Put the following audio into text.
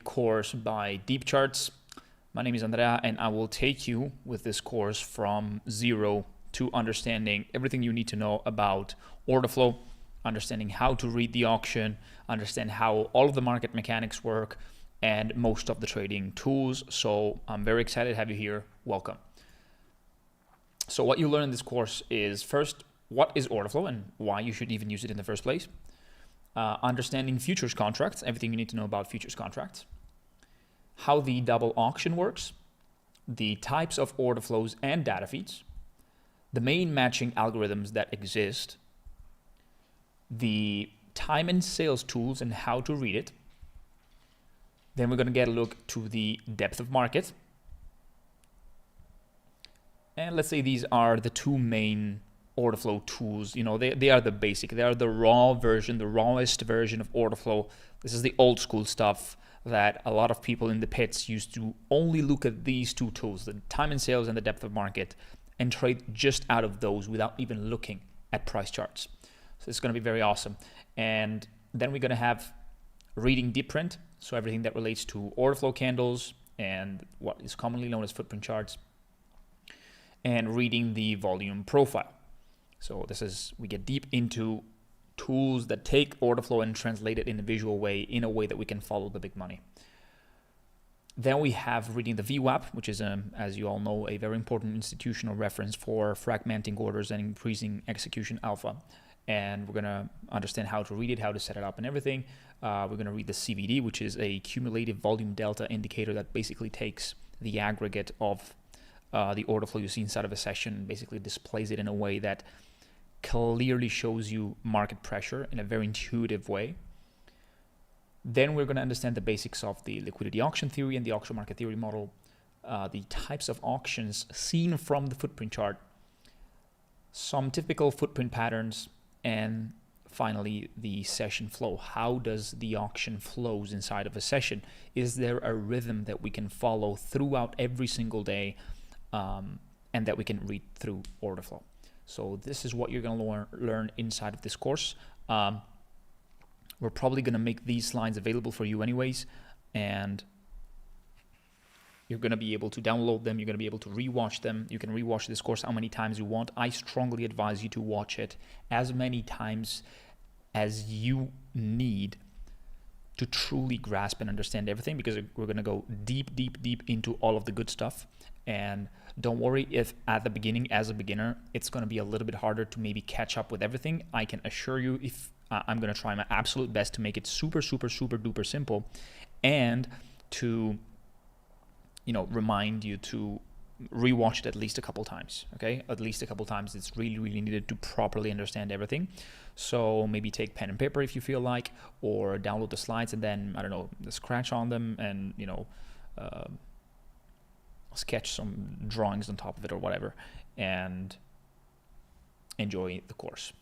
Course by Deep Charts. My name is Andrea, and I will take you with this course from zero to understanding everything you need to know about order flow, understanding how to read the auction, understand how all of the market mechanics work, and most of the trading tools. So I'm very excited to have you here. Welcome. So what you learn in this course is, first, what is order flow and why you should even use it in the first place. Understanding futures contracts, everything you need to know about futures contracts. How the double auction works, the types of order flows and data feeds, the main matching algorithms that exist, the time and sales tools and how to read it. Then we're going to get a look to the depth of market. And let's say these are the two main order flow tools. You know, they are the basic. They are the raw version, the rawest version of order flow. This is the old school stuff that a lot of people in the pits used to only look at these two tools, the time and sales and the depth of market, and trade just out of those without even looking at price charts. So it's going to be very awesome. And then we're going to have reading deep print, so everything that relates to order flow candles and what is commonly known as footprint charts, and reading the volume profile. So we get deep into tools that take order flow and translate it in a visual way, in a way that we can follow the big money. Then we have reading the VWAP, which is, as you all know, a very important institutional reference for fragmenting orders and increasing execution alpha. And we're going to understand how to read it, how to set it up and everything. We're going to read the CVD, which is a cumulative volume delta indicator that basically takes the aggregate of the order flow you see inside of a session and basically displays it in a way that clearly shows you market pressure in a very intuitive way. Then we're going to understand the basics of the liquidity auction theory and the auction market theory model, the types of auctions seen from the footprint chart, some typical footprint patterns, and finally the session flow. How does the auction flows inside of a session? Is there a rhythm that we can follow throughout every single day, and that we can read through order flow? So this is what you're going to learn inside of this course. We're probably going to make these slides available for you anyways, and you're going to be able to download them. You're going to be able to rewatch them. You can rewatch this course how many times you want. I strongly advise you to watch it as many times as you need to truly grasp and understand everything, because we're going to go deep into all of the good stuff. And don't worry if at the beginning, as a beginner, it's going to be a little bit harder to maybe catch up with everything. I can assure you, if I'm going to try my absolute best to make it super duper simple, and to, you know, remind you to rewatch it at least a couple times. Okay, at least a couple times. It's really needed to properly understand everything. So maybe take pen and paper if you feel like, or download the slides and then, I don't know, scratch on them and, you know, sketch some drawings on top of it or whatever, and enjoy the course.